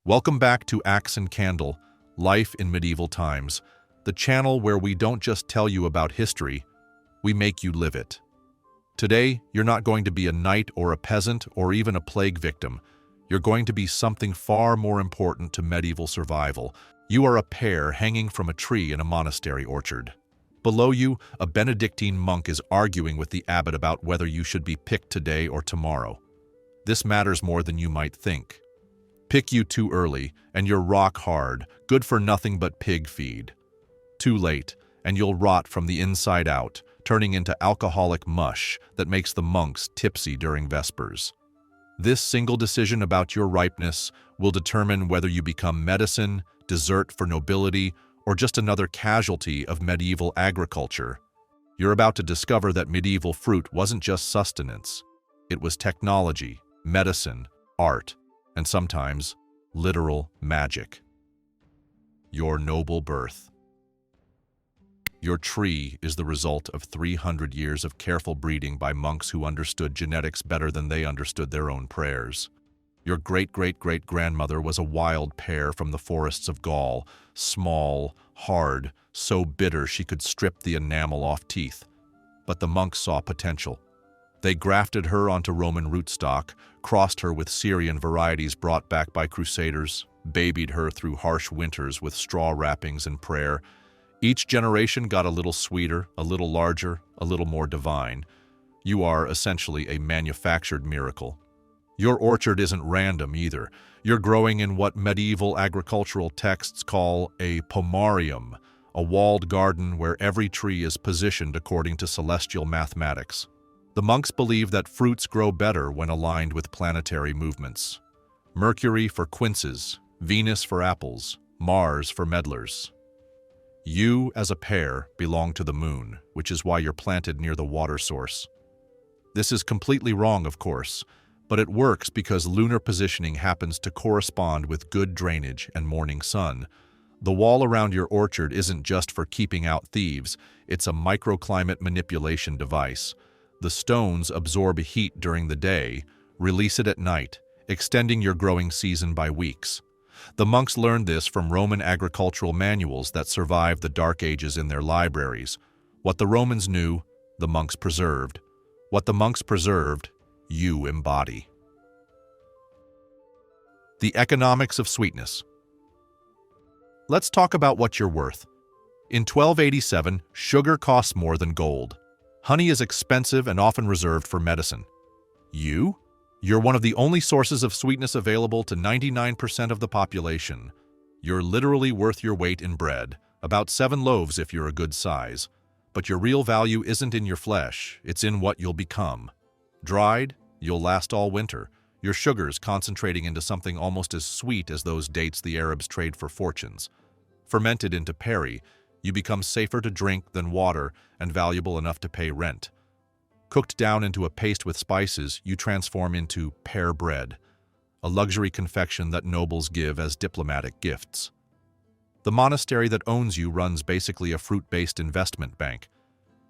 Welcome back to Axe and Candle, Life in Medieval Times, the channel where we don't just tell you about history, we make you live it. Today, you're not going to be a knight or a peasant or even a plague victim. You're going to be something far more important to medieval survival. You are a pear hanging from a tree in a monastery orchard. Below you, a Benedictine monk is arguing with the abbot about whether you should be picked today or tomorrow. This matters more than you might think. Pick you too early, and you're rock hard, good for nothing but pig feed. Too late, and you'll rot from the inside out, turning into alcoholic mush that makes the monks tipsy during Vespers. This single decision about your ripeness will determine whether you become medicine, dessert for nobility, or just another casualty of medieval agriculture. You're about to discover that medieval fruit wasn't just sustenance. It was technology, medicine, art, and sometimes literal magic. Your noble birth. Your tree is the result of 300 years of careful breeding by monks who understood genetics better than they understood their own prayers. Your great-great-great-grandmother was a wild pear from the forests of Gaul, small, hard, so bitter she could strip the enamel off teeth. But the monks saw potential. They grafted her onto Roman rootstock, crossed her with Syrian varieties brought back by crusaders, babied her through harsh winters with straw wrappings and prayer. Each generation got a little sweeter, a little larger, a little more divine. You are essentially a manufactured miracle. Your orchard isn't random either. You're growing in what medieval agricultural texts call a pomarium, a walled garden where every tree is positioned according to celestial mathematics. The monks believe that fruits grow better when aligned with planetary movements. Mercury for quinces, Venus for apples, Mars for medlars. You, as a pear, belong to the moon, which is why you're planted near the water source. This is completely wrong, of course, but it works because lunar positioning happens to correspond with good drainage and morning sun. The wall around your orchard isn't just for keeping out thieves, it's a microclimate manipulation device. The stones absorb heat during the day, release it at night, extending your growing season by weeks. The monks learned this from Roman agricultural manuals that survived the Dark Ages in their libraries. What the Romans knew, the monks preserved. What the monks preserved, you embody. The economics of sweetness. Let's talk about what you're worth. In 1287, sugar costs more than gold. Honey is expensive and often reserved for medicine. You're one of the only sources of sweetness available to 99% of the population. You're literally worth your weight in bread, about 7 loaves if you're a good size. But your real value isn't in your flesh, it's in what you'll become. Dried, you'll last all winter, your sugars concentrating into something almost as sweet as those dates the Arabs trade for fortunes. Fermented into perry, you become safer to drink than water and valuable enough to pay rent. Cooked down into a paste with spices, you transform into pear bread, a luxury confection that nobles give as diplomatic gifts. The monastery that owns you runs basically a fruit-based investment bank.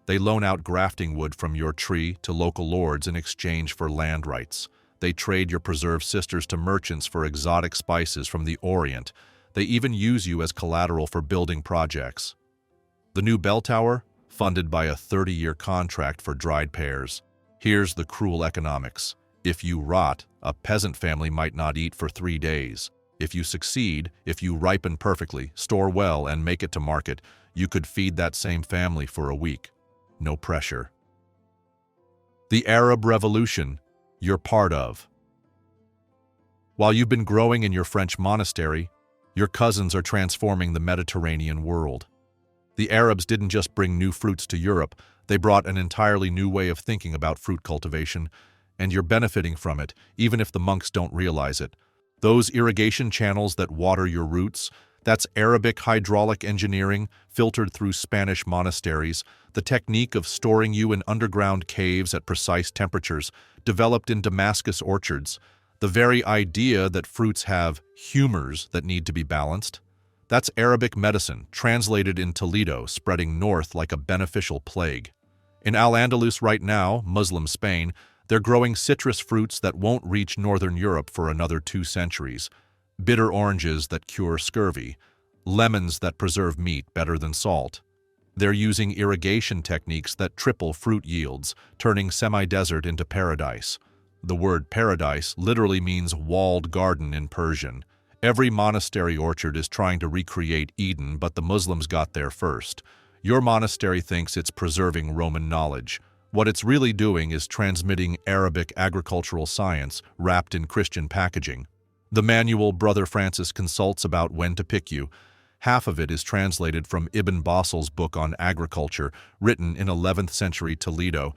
They loan out grafting wood from your tree to local lords in exchange for land rights. They trade your preserved sisters to merchants for exotic spices from the Orient. They even use you as collateral for building projects. The new bell tower, funded by a 30-year contract for dried pears. Here's the cruel economics. If you rot, a peasant family might not eat for 3 days. If you succeed, if you ripen perfectly, store well, and make it to market, you could feed that same family for a week. No pressure. The Arab Revolution, you're part of. While you've been growing in your French monastery, your cousins are transforming the Mediterranean world. The Arabs didn't just bring new fruits to Europe, they brought an entirely new way of thinking about fruit cultivation, and you're benefiting from it, even if the monks don't realize it. Those irrigation channels that water your roots, that's Arabic hydraulic engineering filtered through Spanish monasteries, the technique of storing you in underground caves at precise temperatures, developed in Damascus orchards, the very idea that fruits have humors that need to be balanced. That's Arabic medicine, translated in Toledo, spreading north like a beneficial plague. In Al-Andalus right now, Muslim Spain, they're growing citrus fruits that won't reach northern Europe for another 2 centuries. bitter oranges that cure scurvy, lemons that preserve meat better than salt. They're using irrigation techniques that triple fruit yields, turning semi-desert into paradise. The word paradise literally means walled garden in Persian. Every monastery orchard is trying to recreate Eden, but the Muslims got there first. Your monastery thinks it's preserving Roman knowledge. What it's really doing is transmitting Arabic agricultural science wrapped in Christian packaging. The manual Brother Francis consults about when to pick you. Half of it is translated from Ibn Battal's book on agriculture, written in 11th century Toledo.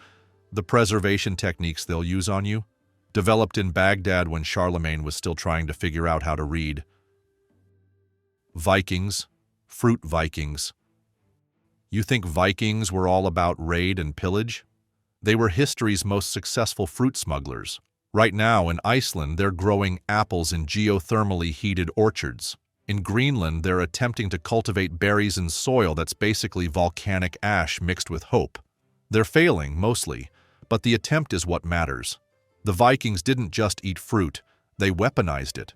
The preservation techniques they'll use on you? Developed in Baghdad when Charlemagne was still trying to figure out how to read. Vikings, fruit Vikings. You think Vikings were all about raid and pillage? They were history's most successful fruit smugglers. Right now in Iceland, they're growing apples in geothermally heated orchards. In Greenland, they're attempting to cultivate berries in soil that's basically volcanic ash mixed with hope. They're failing, mostly, but the attempt is what matters. The Vikings didn't just eat fruit, they weaponized it.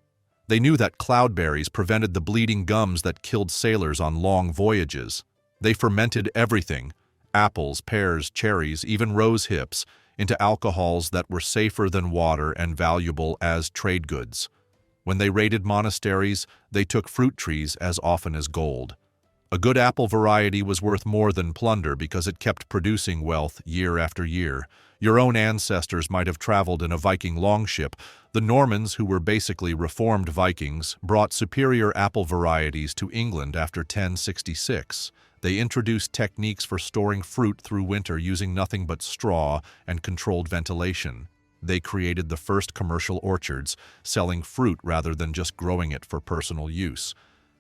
They knew that cloudberries prevented the bleeding gums that killed sailors on long voyages. They fermented everything, apples, pears, cherries, even rose hips, into alcohols that were safer than water and valuable as trade goods. When they raided monasteries, they took fruit trees as often as gold. A good apple variety was worth more than plunder because it kept producing wealth year after year. Your own ancestors might have traveled in a Viking longship. The Normans, who were basically reformed Vikings, brought superior apple varieties to England after 1066. They introduced techniques for storing fruit through winter using nothing but straw and controlled ventilation. They created the first commercial orchards, selling fruit rather than just growing it for personal use.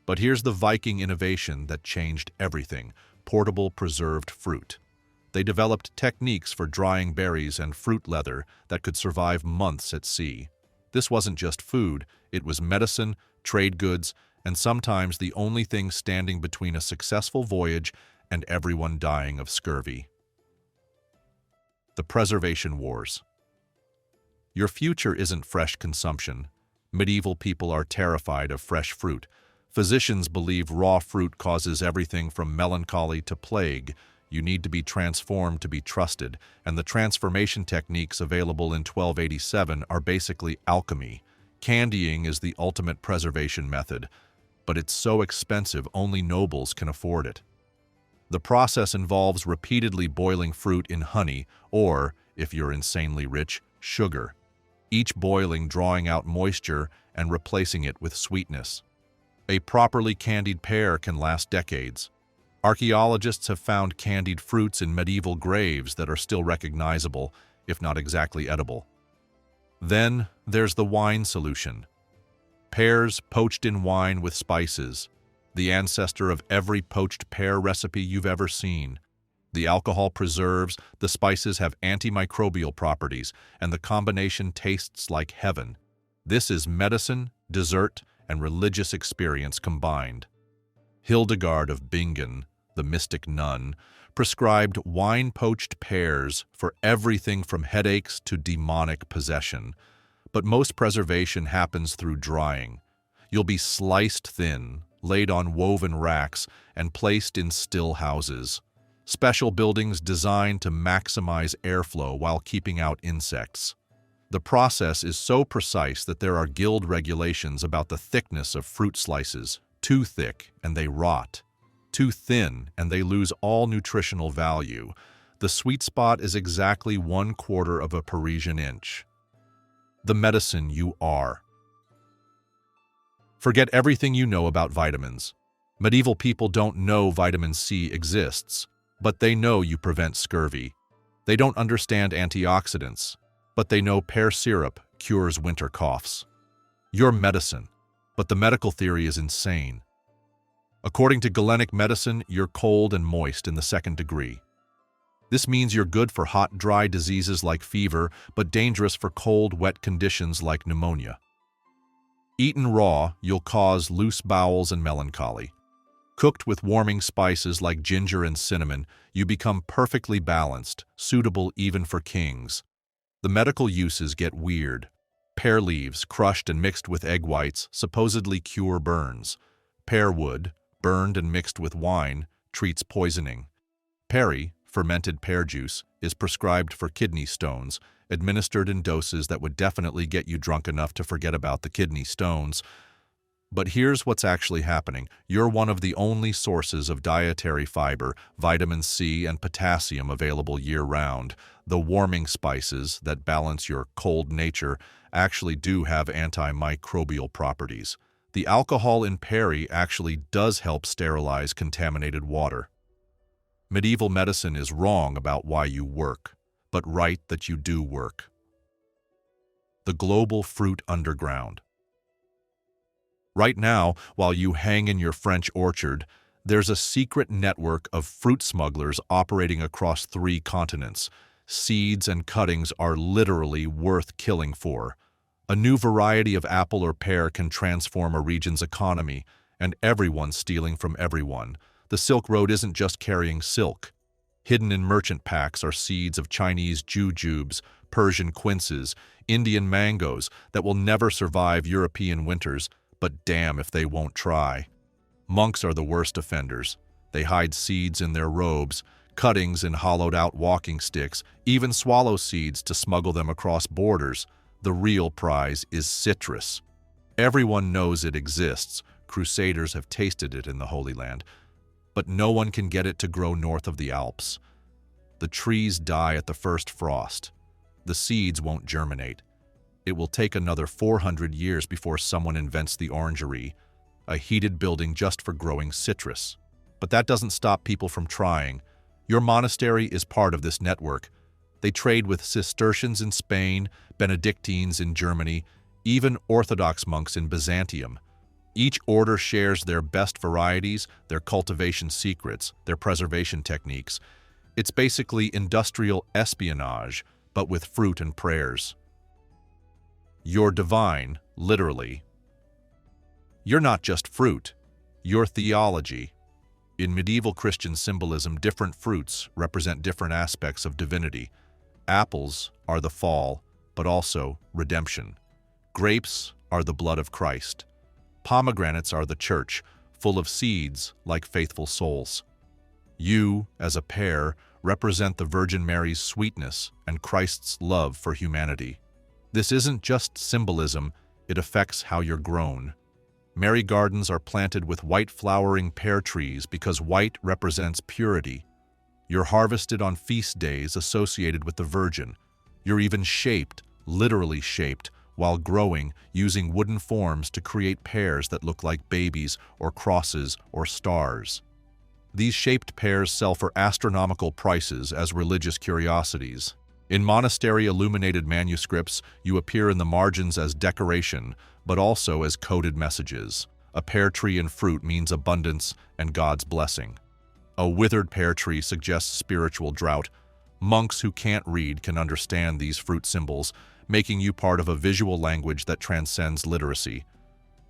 But here's the Viking innovation that changed everything: portable preserved fruit. They developed techniques for drying berries and fruit leather that could survive months at sea. This wasn't just food, it was medicine, trade goods, and sometimes the only thing standing between a successful voyage and everyone dying of scurvy. The Preservation Wars. Your future isn't fresh consumption. Medieval people are terrified of fresh fruit. Physicians believe raw fruit causes everything from melancholy to plague. You need to be transformed to be trusted, and the transformation techniques available in 1287 are basically alchemy. Candying is the ultimate preservation method, but it's so expensive only nobles can afford it. The process involves repeatedly boiling fruit in honey or, if you're insanely rich, sugar. Each boiling drawing out moisture and replacing it with sweetness. A properly candied pear can last decades. Archaeologists have found candied fruits in medieval graves that are still recognizable, if not exactly edible. Then there's the wine solution. Pears poached in wine with spices, the ancestor of every poached pear recipe you've ever seen. The alcohol preserves, the spices have antimicrobial properties, and the combination tastes like heaven. This is medicine, dessert, and religious experience combined. Hildegard of Bingen, the mystic nun, prescribed wine-poached pears for everything from headaches to demonic possession. But most preservation happens through drying. You'll be sliced thin, laid on woven racks, and placed in still houses. Special buildings designed to maximize airflow while keeping out insects. The process is so precise that there are guild regulations about the thickness of fruit slices. Too thick, and they rot. Too thin, and they lose all nutritional value. The sweet spot is exactly 1/4 of a Parisian inch. The medicine you are. Forget everything you know about vitamins. Medieval people don't know vitamin C exists, but they know you prevent scurvy. They don't understand antioxidants, but they know pear syrup cures winter coughs. You're medicine, but the medical theory is insane. According to Galenic medicine, you're cold and moist in the 2nd degree. This means you're good for hot, dry diseases like fever, but dangerous for cold, wet conditions like pneumonia. Eaten raw, you'll cause loose bowels and melancholy. Cooked with warming spices like ginger and cinnamon, you become perfectly balanced, suitable even for kings. The medical uses get weird. Pear leaves, crushed and mixed with egg whites, supposedly cure burns. Pear wood, burned and mixed with wine, treats poisoning. Perry, fermented pear juice, is prescribed for kidney stones, administered in doses that would definitely get you drunk enough to forget about the kidney stones. But here's what's actually happening. You're one of the only sources of dietary fiber, vitamin C, and potassium available year-round. The warming spices that balance your cold nature actually do have antimicrobial properties. The alcohol in Perry actually does help sterilize contaminated water. Medieval medicine is wrong about why you work, but right that you do work. The global fruit underground. Right now, while you hang in your French orchard, there's a secret network of fruit smugglers operating across 3 continents. Seeds and cuttings are literally worth killing for. A new variety of apple or pear can transform a region's economy, and everyone's stealing from everyone. The Silk Road isn't just carrying silk. Hidden in merchant packs are seeds of Chinese jujubes, Persian quinces, Indian mangoes that will never survive European winters, but damn if they won't try. Monks are the worst offenders. They hide seeds in their robes, cuttings in hollowed-out walking sticks, even swallow seeds to smuggle them across borders. The real prize is citrus. Everyone knows it exists. Crusaders have tasted it in the Holy Land. But no one can get it to grow north of the Alps. The trees die at the first frost. The seeds won't germinate. It will take another 400 years before someone invents the orangery, a heated building just for growing citrus. But that doesn't stop people from trying. Your monastery is part of this network. They trade with Cistercians in Spain, Benedictines in Germany, even Orthodox monks in Byzantium. Each order shares their best varieties, their cultivation secrets, their preservation techniques. It's basically industrial espionage, but with fruit and prayers. You're divine, literally. You're not just fruit, you're theology. In medieval Christian symbolism, different fruits represent different aspects of divinity. Apples are the fall, but also redemption. Grapes are the blood of Christ. Pomegranates are the church, full of seeds like faithful souls. You, as a pear, represent the Virgin Mary's sweetness and Christ's love for humanity. This isn't just symbolism, it affects how you're grown. Mary gardens are planted with white flowering pear trees because white represents purity. You're harvested on feast days associated with the Virgin. You're even shaped, literally shaped, while growing, using wooden forms to create pears that look like babies or crosses or stars. These shaped pears sell for astronomical prices as religious curiosities. In monastery illuminated manuscripts, you appear in the margins as decoration, but also as coded messages. A pear tree and fruit means abundance and God's blessing. A withered pear tree suggests spiritual drought. Monks who can't read can understand these fruit symbols, making you part of a visual language that transcends literacy.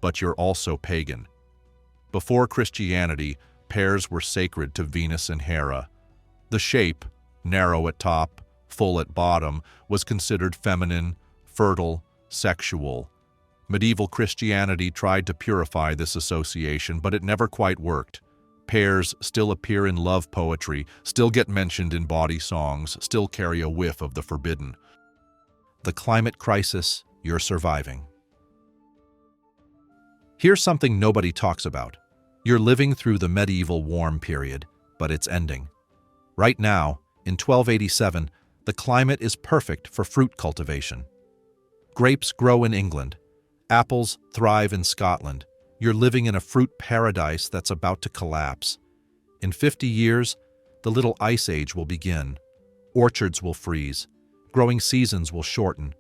But you're also pagan. Before Christianity, pears were sacred to Venus and Hera. The shape, narrow at top, full at bottom, was considered feminine, fertile, sexual. Medieval Christianity tried to purify this association, but it never quite worked. Pears still appear in love poetry, still get mentioned in bawdy songs, still carry a whiff of the forbidden. The climate crisis you're surviving. Here's something nobody talks about. You're living through the medieval warm period, but it's ending. Right now, in 1287, the climate is perfect for fruit cultivation. Grapes grow in England. Apples thrive in Scotland. You're living in a fruit paradise that's about to collapse. In 50 years, the Little Ice Age will begin. Orchards will freeze. Growing seasons will shorten.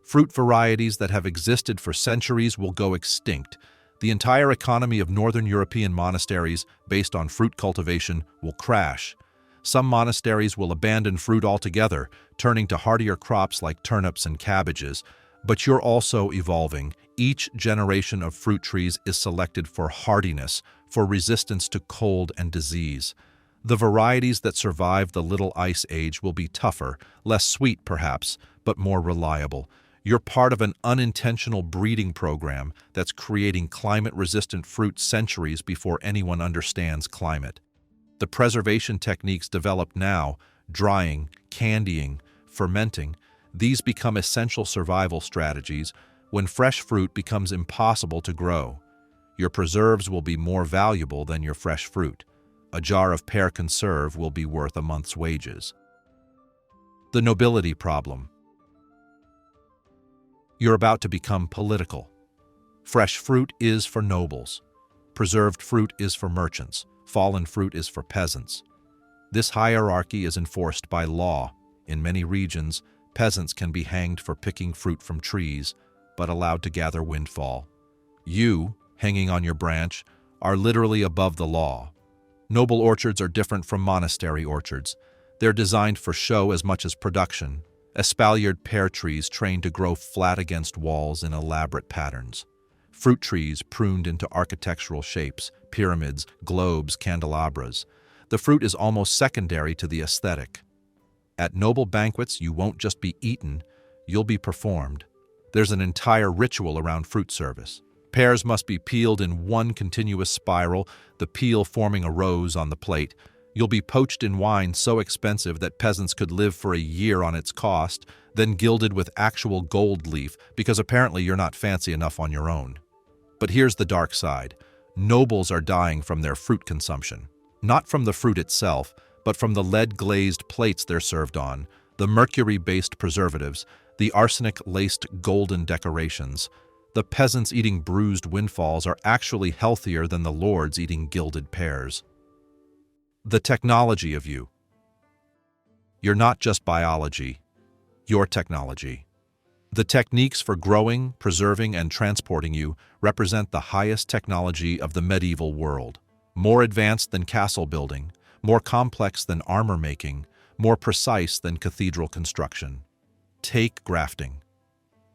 Fruit varieties that have existed for centuries will go extinct. The entire economy of Northern European monasteries based on fruit cultivation will crash. Some monasteries will abandon fruit altogether, turning to hardier crops like turnips and cabbages. But you're also evolving. Each generation of fruit trees is selected for hardiness, for resistance to cold and disease. The varieties that survive the Little Ice Age will be tougher, less sweet perhaps, but more reliable. You're part of an unintentional breeding program that's creating climate-resistant fruit centuries before anyone understands climate. The preservation techniques developed now, drying, candying, fermenting, these become essential survival strategies when fresh fruit becomes impossible to grow. Your preserves will be more valuable than your fresh fruit. A jar of pear conserve will be worth a month's wages. The nobility problem. You're about to become political. Fresh fruit is for nobles. Preserved fruit is for merchants. Fallen fruit is for peasants. This hierarchy is enforced by law. In many regions, peasants can be hanged for picking fruit from trees, but allowed to gather windfall. You, hanging on your branch, are literally above the law. Noble orchards are different from monastery orchards. They're designed for show as much as production. Espaliered pear trees trained to grow flat against walls in elaborate patterns. Fruit trees pruned into architectural shapes, pyramids, globes, candelabras. The fruit is almost secondary to the aesthetic. At noble banquets, you won't just be eaten, you'll be performed. There's an entire ritual around fruit service. Pears must be peeled in one continuous spiral, the peel forming a rose on the plate. You'll be poached in wine so expensive that peasants could live for a year on its cost, then gilded with actual gold leaf because apparently you're not fancy enough on your own. But here's the dark side. Nobles are dying from their fruit consumption. Not from the fruit itself, but from the lead-glazed plates they're served on, the mercury-based preservatives, the arsenic-laced golden decorations. The peasants eating bruised windfalls are actually healthier than the lords eating gilded pears. The technology of you. You're not just biology, you're technology. The techniques for growing, preserving, and transporting you represent the highest technology of the medieval world. More advanced than castle building, more complex than armor making, more precise than cathedral construction. Take grafting.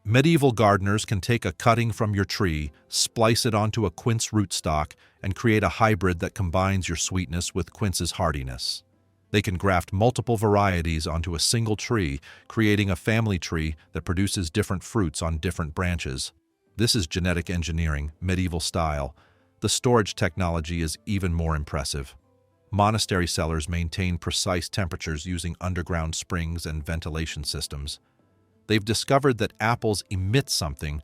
Medieval gardeners can take a cutting from your tree, splice it onto a quince rootstock, and create a hybrid that combines your sweetness with quince's hardiness. They can graft multiple varieties onto a single tree, creating a family tree that produces different fruits on different branches. This is genetic engineering, medieval style. The storage technology is even more impressive. Monastery cellars maintain precise temperatures using underground springs and ventilation systems. They've discovered that apples emit something,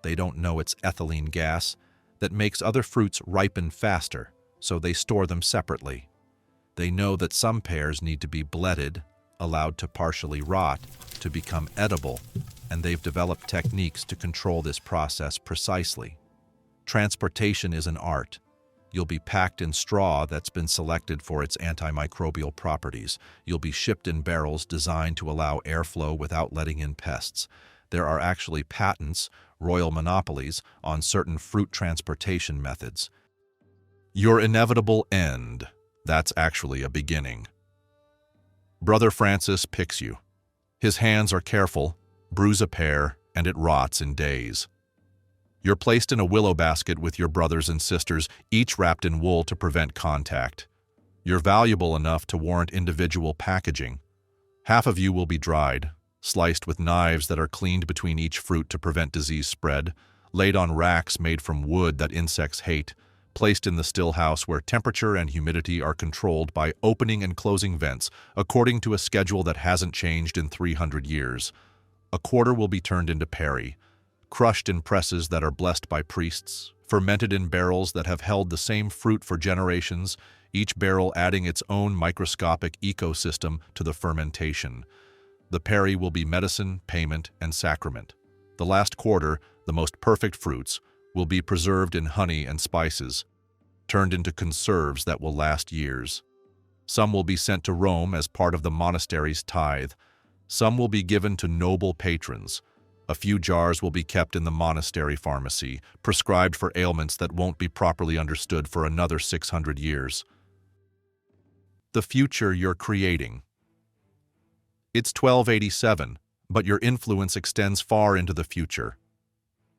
they don't know it's ethylene gas, that makes other fruits ripen faster, so they store them separately. They know that some pears need to be bledded, allowed to partially rot, to become edible, and they've developed techniques to control this process precisely. Transportation is an art. You'll be packed in straw that's been selected for its antimicrobial properties. You'll be shipped in barrels designed to allow airflow without letting in pests. There are actually patents, royal monopolies, on certain fruit transportation methods. Your inevitable end, that's actually a beginning. Brother Francis picks you. His hands are careful, bruise a pear, and it rots in days. You're placed in a willow basket with your brothers and sisters, each wrapped in wool to prevent contact. You're valuable enough to warrant individual packaging. Half of you will be dried, sliced with knives that are cleaned between each fruit to prevent disease spread, laid on racks made from wood that insects hate, placed in the still house where temperature and humidity are controlled by opening and closing vents according to a schedule that hasn't changed in 300 years. A quarter will be turned into perry, crushed in presses that are blessed by priests, fermented in barrels that have held the same fruit for generations, each barrel adding its own microscopic ecosystem to the fermentation. The perry will be medicine, payment, and sacrament. The last quarter, the most perfect fruits, will be preserved in honey and spices, turned into conserves that will last years. Some will be sent to Rome as part of the monastery's tithe. Some will be given to noble patrons. A few jars will be kept in the monastery pharmacy, prescribed for ailments that won't be properly understood for another 600 years. The future you're creating. It's 1287, but your influence extends far into the future.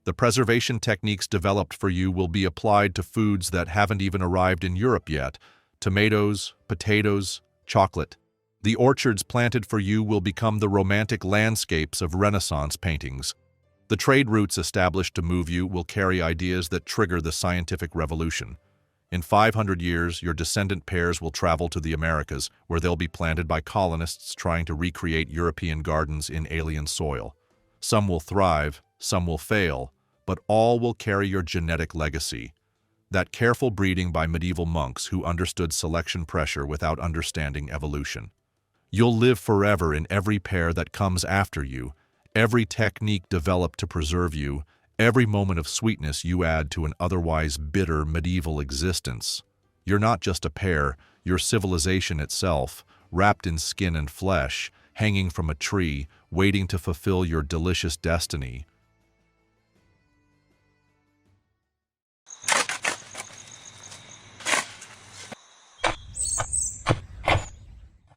The preservation techniques developed for you will be applied to foods that haven't even arrived in Europe yet: tomatoes, potatoes, chocolate. The orchards planted for you will become the romantic landscapes of Renaissance paintings. The trade routes established to move you will carry ideas that trigger the scientific revolution. In 500 years, your descendant pairs will travel to the Americas, where they'll be planted by colonists trying to recreate European gardens in alien soil. Some will thrive, some will fail, but all will carry your genetic legacy. That careful breeding by medieval monks who understood selection pressure without understanding evolution. You'll live forever in every pair that comes after you, every technique developed to preserve you, every moment of sweetness you add to an otherwise bitter medieval existence. You're not just a pair, you're civilization itself, wrapped in skin and flesh, hanging from a tree, waiting to fulfill your delicious destiny.